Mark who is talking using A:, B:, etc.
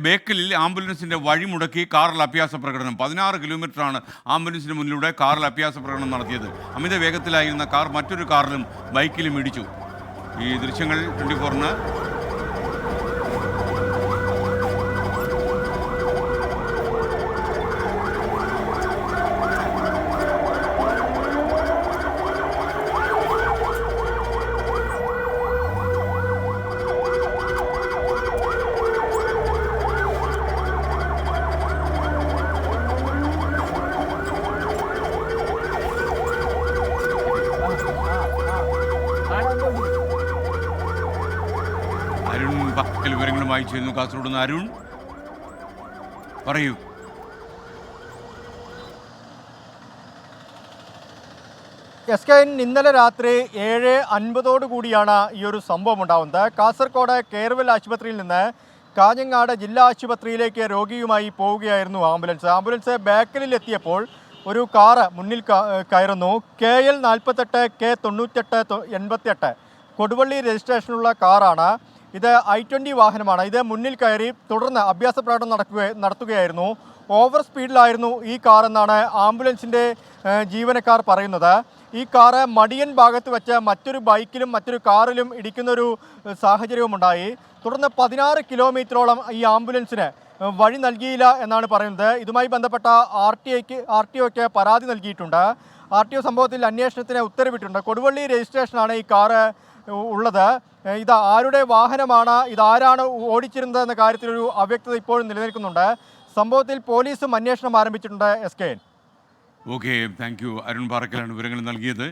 A: ബേക്കലിൽ ആംബുലൻസിന്റെ വഴിമുടക്കി കാറിൽ അഭ്യാസ പ്രകടനം. 16 കിലോമീറ്ററാണ് ആംബുലൻസിന് മുന്നിലൂടെ കാറിൽ അഭ്യാസ പ്രകടനം നടത്തിയത്. അമിത വേഗത്തിലായിരുന്ന കാർ മറ്റൊരു കാറിലും ബൈക്കിലും ഇടിച്ചു. ഈ ദൃശ്യങ്ങൾ 24-ന് അരുൺ പക്കൽ വിവരങ്ങളുമായി ചെയ്യുന്നു. കാസർഗോഡ് നിന്ന് അരുൺ, പറയൂ.
B: ഇന്നലെ രാത്രി 7:50 കൂടിയാണ് ഈ ഒരു സംഭവം ഉണ്ടാകുന്നത്. കാസർഗോഡ് കേർവൽ ആശുപത്രിയിൽ നിന്ന് കാഞ്ഞങ്ങാട് ജില്ലാ ആശുപത്രിയിലേക്ക് രോഗിയുമായി പോവുകയായിരുന്നു ആംബുലൻസ് ബാക്കിലെത്തിയപ്പോൾ ഒരു കാറ് മുന്നിൽ കയറുന്നു. KL 48 K 98 88 കൊടുവള്ളി രജിസ്ട്രേഷനുള്ള കാറാണ് ഇത്. I-20 വാഹനമാണ്. ഇത് മുന്നിൽ കയറി തുടർന്ന് അഭ്യാസ പ്രകടനം നടത്തുകയായിരുന്നു. ഓവർ സ്പീഡിലായിരുന്നു ഈ കാർ എന്നാണ് ആംബുലൻസിൻ്റെ ജീവനക്കാർ പറയുന്നത്. ഈ കാറ് മടിയൻ ഭാഗത്ത് വെച്ച് മറ്റൊരു ബൈക്കിലും മറ്റൊരു കാറിലും ഇടിക്കുന്നൊരു സാഹചര്യവുമുണ്ടായി. തുടർന്ന് 16 കിലോമീറ്ററോളം ഈ ആംബുലൻസിന് വഴി നൽകിയില്ല എന്നാണ് പറയുന്നത്. ഇതുമായി ബന്ധപ്പെട്ട RTOയ്ക്ക് പരാതി നൽകിയിട്ടുണ്ട്. RTO സംഭവത്തിൽ അന്വേഷണത്തിന് ഉത്തരവിട്ടിട്ടുണ്ട്. കൊടുവള്ളി രജിസ്ട്രേഷനാണ് ഈ കാറ് ഉള്ളത്. ഇത് ആരുടെ വാഹനമാണ്, ഇതാരാണ് ഓടിച്ചിരുന്നത് എന്ന കാര്യത്തിലൊരു അവ്യക്തത ഇപ്പോഴും നിലനിൽക്കുന്നുണ്ട്. സംഭവത്തിൽ പോലീസും അന്വേഷണം ആരംഭിച്ചിട്ടുണ്ട്.
A: Okay, thank you. അരുൺ പാറക്കലാണ് വിവരങ്ങൾ നൽകിയത്.